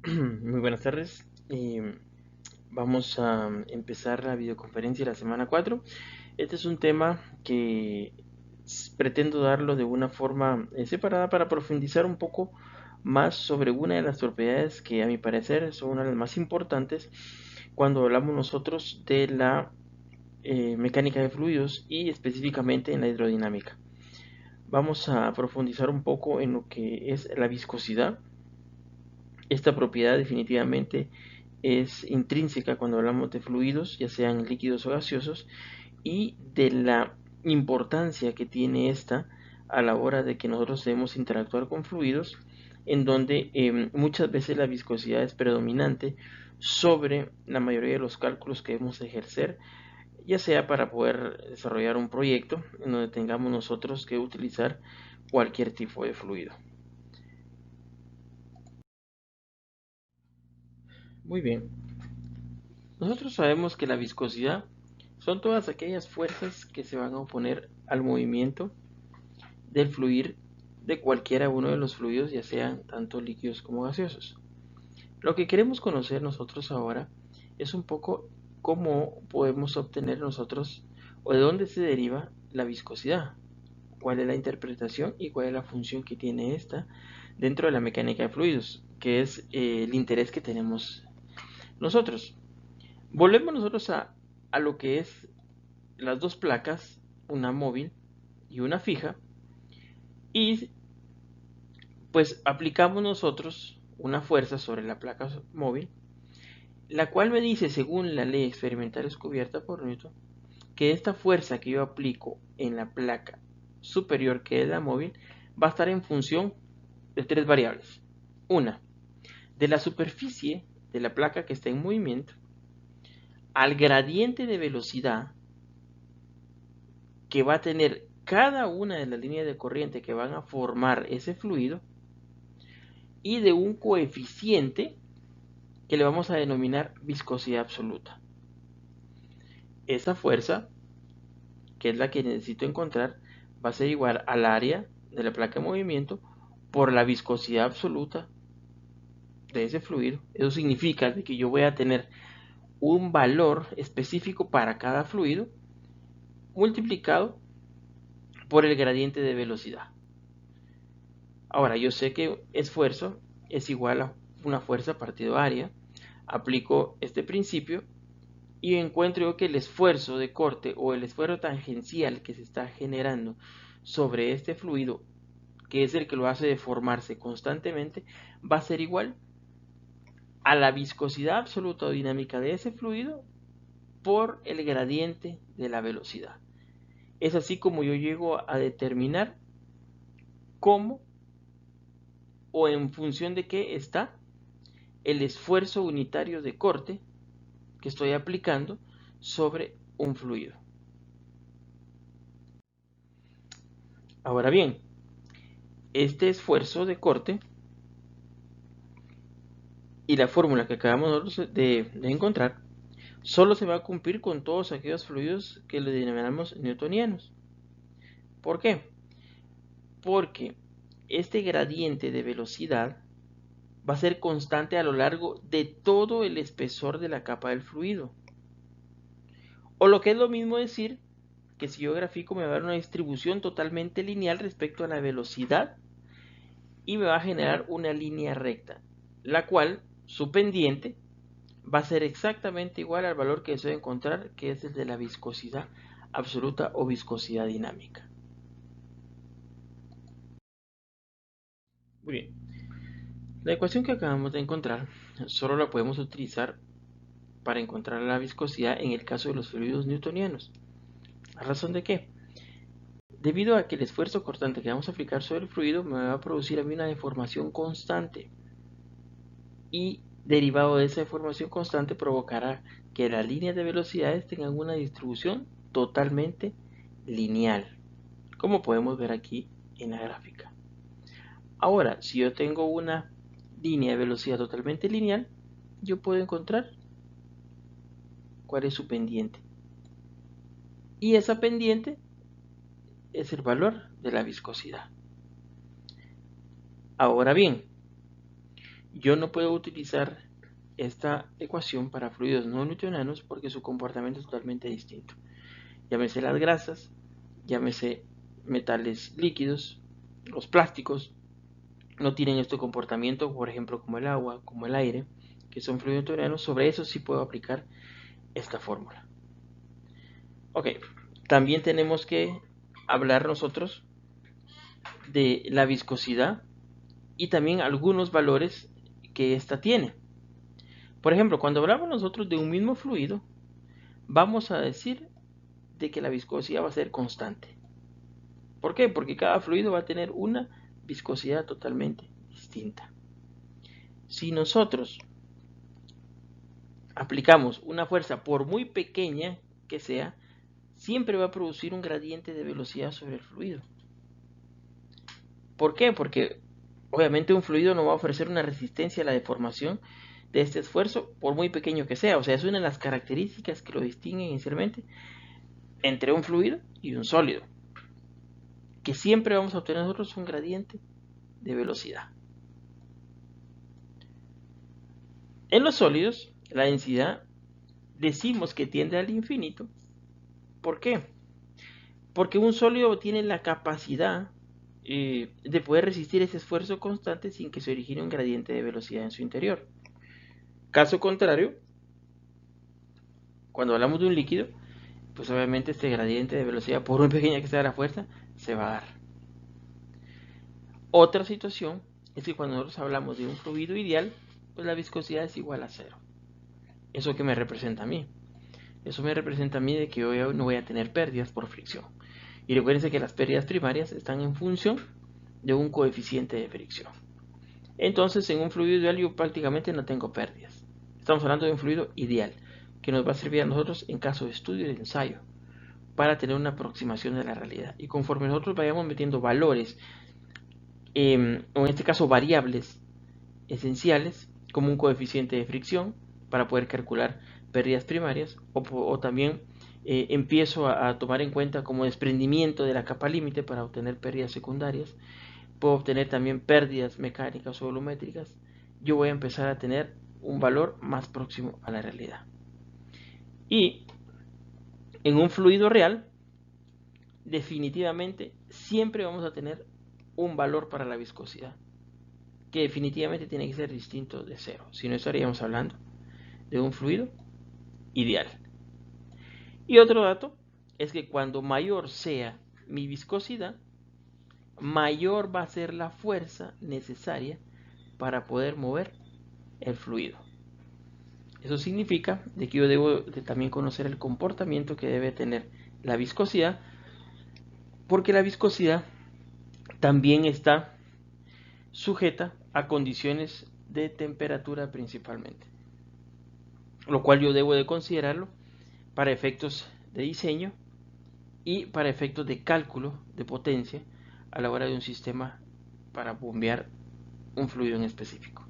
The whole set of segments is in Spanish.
Muy buenas tardes. Vamos a empezar la videoconferencia de la semana 4. Este es un tema que pretendo darlo de una forma separada para profundizar un poco más sobre una de las propiedades que a mi parecer son una de las más importantes cuando hablamos nosotros de la mecánica de fluidos y específicamente en la hidrodinámica. Vamos a profundizar un poco en lo que es la viscosidad. Esta propiedad definitivamente es intrínseca cuando hablamos de fluidos, ya sean líquidos o gaseosos, y de la importancia que tiene esta a la hora de que nosotros debemos interactuar con fluidos, en donde muchas veces la viscosidad es predominante sobre la mayoría de los cálculos que debemos ejercer, ya sea para poder desarrollar un proyecto en donde tengamos nosotros que utilizar cualquier tipo de fluido. Muy bien, nosotros sabemos que la viscosidad son todas aquellas fuerzas que se van a oponer al movimiento del fluir de cualquiera uno de los fluidos, ya sean tanto líquidos como gaseosos. Lo que queremos conocer nosotros ahora es un poco cómo podemos obtener nosotros o de dónde se deriva la viscosidad, cuál es la interpretación y cuál es la función que tiene esta dentro de la mecánica de fluidos, que es el interés que tenemos nosotros. Volvemos nosotros a lo que es las dos placas, una móvil y una fija, y pues aplicamos nosotros una fuerza sobre la placa móvil, la cual me dice, según la ley experimental descubierta por Newton, que esta fuerza que yo aplico en la placa superior, que es la móvil, va a estar en función de tres variables. Una, de la superficie de la placa que está en movimiento, al gradiente de velocidad que va a tener cada una de las líneas de corriente que van a formar ese fluido, y de un coeficiente que le vamos a denominar viscosidad absoluta. Esta fuerza, que es la que necesito encontrar, va a ser igual al área de la placa de movimiento por la viscosidad absoluta de ese fluido. Eso significa que yo voy a tener un valor específico para cada fluido multiplicado por el gradiente de velocidad. Ahora, yo sé que esfuerzo es igual a una fuerza partido área. Aplico este principio y encuentro yo que el esfuerzo de corte o el esfuerzo tangencial que se está generando sobre este fluido, que es el que lo hace deformarse constantemente, va a ser igual a la viscosidad absoluta o dinámica de ese fluido por el gradiente de la velocidad. Es así como yo llego a determinar cómo o en función de qué está el esfuerzo unitario de corte que estoy aplicando sobre un fluido. Ahora bien, este esfuerzo de corte y la fórmula que acabamos de encontrar solo se va a cumplir con todos aquellos fluidos que le denominamos newtonianos. ¿Por qué? Porque este gradiente de velocidad va a ser constante a lo largo de todo el espesor de la capa del fluido. O lo que es lo mismo decir que si yo grafico me va a dar una distribución totalmente lineal respecto a la velocidad y me va a generar una línea recta, la cual su pendiente va a ser exactamente igual al valor que deseo encontrar, que es el de la viscosidad absoluta o viscosidad dinámica. Muy bien, la ecuación que acabamos de encontrar solo la podemos utilizar para encontrar la viscosidad en el caso de los fluidos newtonianos. ¿A razón de qué? Debido a que el esfuerzo cortante que vamos a aplicar sobre el fluido me va a producir a mí una deformación constante, y derivado de esa deformación constante provocará que las líneas de velocidades tengan una distribución totalmente lineal, como podemos ver aquí en la gráfica. Ahora, si yo tengo una línea de velocidad totalmente lineal, yo puedo encontrar cuál es su pendiente. Y esa pendiente es el valor de la viscosidad. Ahora bien, Yo no puedo utilizar esta ecuación para fluidos no newtonianos porque su comportamiento es totalmente distinto. Llámese las grasas, llámese metales líquidos, los plásticos, no tienen este comportamiento, por ejemplo, como el agua, como el aire, que son fluidos newtonianos. Sobre eso sí puedo aplicar esta fórmula. Ok, también tenemos que hablar nosotros de la viscosidad y también algunos valores que ésta tiene. Por ejemplo, cuando hablamos nosotros de un mismo fluido, vamos a decir de que la viscosidad va a ser constante. ¿Por qué? Porque cada fluido va a tener una viscosidad totalmente distinta. Si nosotros aplicamos una fuerza, por muy pequeña que sea, siempre va a producir un gradiente de velocidad sobre el fluido. ¿Por qué? Porque obviamente un fluido no va a ofrecer una resistencia a la deformación de este esfuerzo, por muy pequeño que sea. O sea, es una de las características que lo distinguen inicialmente entre un fluido y un sólido, que siempre vamos a obtener nosotros un gradiente de velocidad. En los sólidos, la densidad decimos que tiende al infinito. ¿Por qué? Porque un sólido tiene la capacidad de poder resistir ese esfuerzo constante sin que se origine un gradiente de velocidad en su interior. Caso contrario, cuando hablamos de un líquido, pues obviamente este gradiente de velocidad, por muy pequeña que sea la fuerza, se va a dar. Otra situación es que cuando nosotros hablamos de un fluido ideal, pues la viscosidad es igual a cero. ¿Eso qué me representa a mí? Eso me representa a mí de que yo no voy a tener pérdidas por fricción. Y recuérdense que las pérdidas primarias están en función de un coeficiente de fricción. Entonces, en un fluido ideal yo prácticamente no tengo pérdidas. Estamos hablando de un fluido ideal, que nos va a servir a nosotros en caso de estudio y de ensayo, para tener una aproximación de la realidad. Y conforme nosotros vayamos metiendo valores, o en este caso variables esenciales, como un coeficiente de fricción, para poder calcular pérdidas primarias, o también empiezo a tomar en cuenta como desprendimiento de la capa límite para obtener pérdidas secundarias, puedo obtener también pérdidas mecánicas o volumétricas, yo voy a empezar a tener un valor más próximo a la realidad. Y en un fluido real, definitivamente siempre vamos a tener un valor para la viscosidad, que definitivamente tiene que ser distinto de cero, si no estaríamos hablando de un fluido ideal. Y otro dato es que cuando mayor sea mi viscosidad, mayor va a ser la fuerza necesaria para poder mover el fluido. Eso significa de que yo debo de también conocer el comportamiento que debe tener la viscosidad, porque la viscosidad también está sujeta a condiciones de temperatura principalmente, lo cual yo debo de considerarlo para efectos de diseño y para efectos de cálculo de potencia a la hora de un sistema para bombear un fluido en específico.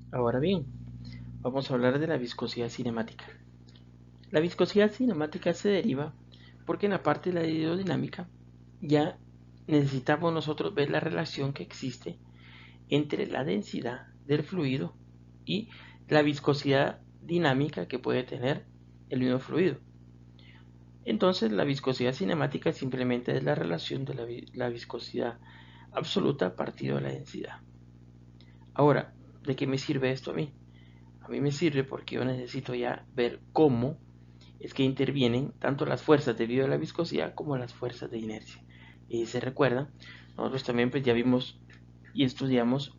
Ahora bien, vamos a hablar de la viscosidad cinemática. La viscosidad cinemática se deriva porque en la parte de la hidrodinámica ya necesitamos nosotros ver la relación que existe entre la densidad del fluido y la viscosidad dinámica que puede tener el mismo fluido. Entonces la viscosidad cinemática simplemente es la relación de la viscosidad absoluta partido de la densidad. Ahora, ¿de qué me sirve esto a mí? A mí me sirve porque yo necesito ya ver cómo es que intervienen tanto las fuerzas debido a la viscosidad como las fuerzas de inercia. Y se recuerda, nosotros también pues ya vimos y estudiamos,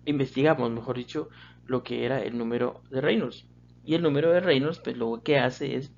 investigamos, mejor dicho, lo que era el número de Reynolds. Y el número de Reynolds pues lo que hace es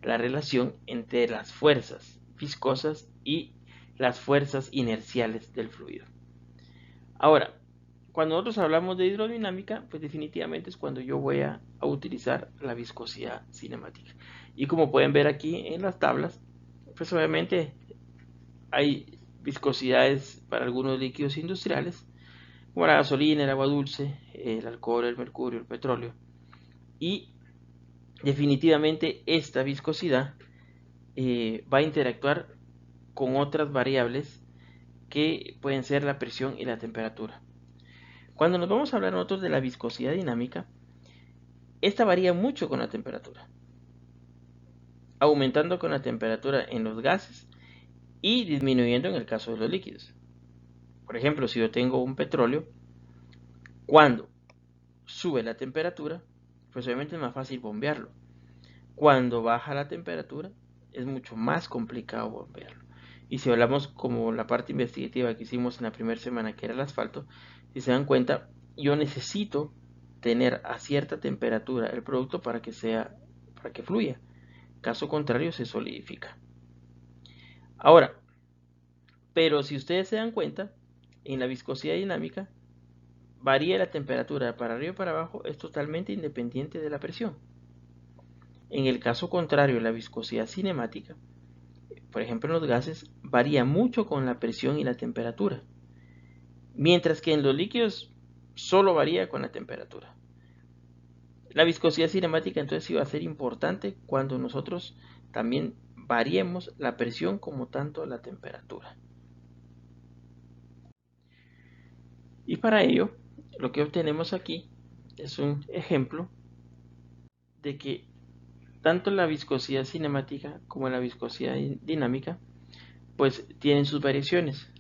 la relación entre las fuerzas viscosas y las fuerzas inerciales del fluido. Ahora, cuando nosotros hablamos de hidrodinámica, pues definitivamente es cuando yo voy a utilizar la viscosidad cinemática. Y como pueden ver aquí en las tablas, pues obviamente hay viscosidades para algunos líquidos industriales, como la gasolina, el agua dulce, el alcohol, el mercurio, el petróleo. Y definitivamente esta viscosidad va a interactuar con otras variables que pueden ser la presión y la temperatura. Cuando nos vamos a hablar nosotros de la viscosidad dinámica, esta varía mucho con la temperatura, aumentando con la temperatura en los gases y disminuyendo en el caso de los líquidos. Por ejemplo, si yo tengo un petróleo, cuando sube la temperatura, pues obviamente es más fácil bombearlo. Cuando baja la temperatura, es mucho más complicado bombearlo. Y si hablamos como la parte investigativa que hicimos en la primera semana, que era el asfalto, si se dan cuenta, yo necesito tener a cierta temperatura el producto para que fluya. Caso contrario, se solidifica. Ahora, pero si ustedes se dan cuenta, en la viscosidad dinámica, varía la temperatura para arriba y para abajo, es totalmente independiente de la presión. En el caso contrario, la viscosidad cinemática, por ejemplo en los gases, varía mucho con la presión y la temperatura, mientras que en los líquidos solo varía con la temperatura. La viscosidad cinemática entonces sí va a ser importante cuando nosotros también variemos la presión como tanto la temperatura. Y para ello, lo que obtenemos aquí es un ejemplo de que tanto la viscosidad cinemática como la viscosidad dinámica pues tienen sus variaciones.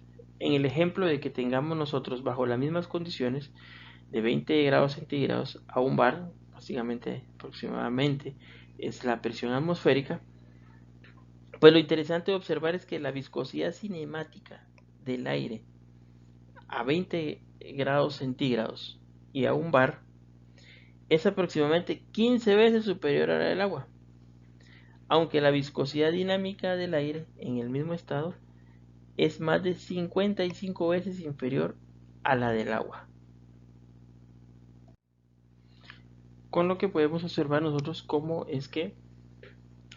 En el ejemplo de que tengamos nosotros bajo las mismas condiciones de 20 grados centígrados a un bar, básicamente aproximadamente es la presión atmosférica, pues lo interesante de observar es que la viscosidad cinemática del aire a 20 grados centígrados y a un bar es aproximadamente 15 veces superior a la del agua, aunque la viscosidad dinámica del aire en el mismo estado es más de 55 veces inferior a la del agua. Con lo que podemos observar nosotros cómo es que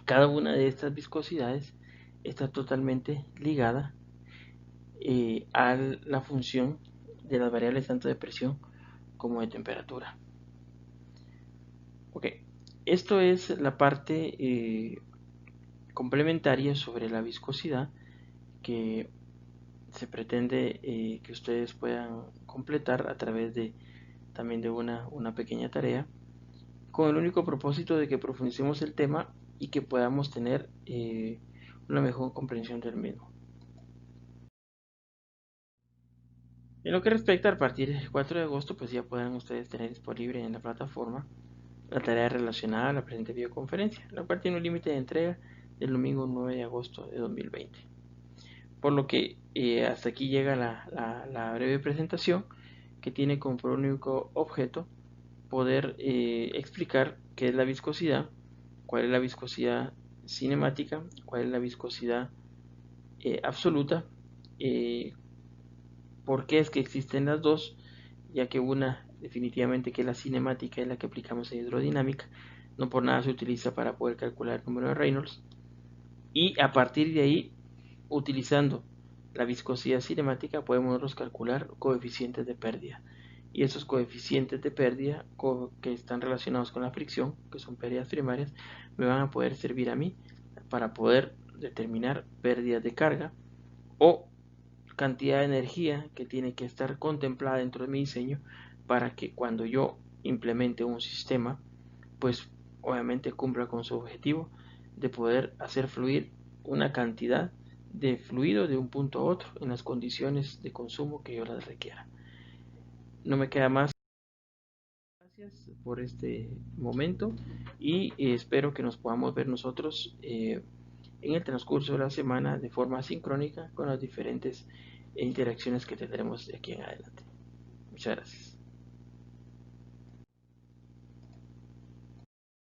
cada una de estas viscosidades está totalmente ligada a la función de las variables tanto de presión como de temperatura. Ok, esto es la parte complementaria sobre la viscosidad que se pretende que ustedes puedan completar a través de también de una pequeña tarea, con el único propósito de que profundicemos el tema y que podamos tener una mejor comprensión del mismo. En lo que respecta a partir del 4 de agosto, pues ya podrán ustedes tener disponible en la plataforma la tarea relacionada a la presente videoconferencia, la cual tiene un límite de entrega del domingo 9 de agosto de 2020. Por lo que hasta aquí llega la breve presentación que tiene como único objeto poder explicar qué es la viscosidad, cuál es la viscosidad cinemática, cuál es la viscosidad absoluta, por qué es que existen las dos, ya que una definitivamente que es la cinemática es la que aplicamos en hidrodinámica, no por nada se utiliza para poder calcular el número de Reynolds, y a partir de ahí, utilizando la viscosidad cinemática, podemos nosotros calcular coeficientes de pérdida. Y esos coeficientes de pérdida que están relacionados con la fricción, que son pérdidas primarias, me van a poder servir a mí para poder determinar pérdidas de carga o cantidad de energía que tiene que estar contemplada dentro de mi diseño para que cuando yo implemente un sistema, pues obviamente cumpla con su objetivo de poder hacer fluir una cantidad de fluido de un punto a otro en las condiciones de consumo que yo las requiera. No me queda más. Gracias por este momento y espero que nos podamos ver nosotros en el transcurso de la semana de forma sincrónica con las diferentes interacciones que tendremos de aquí en adelante. Muchas gracias.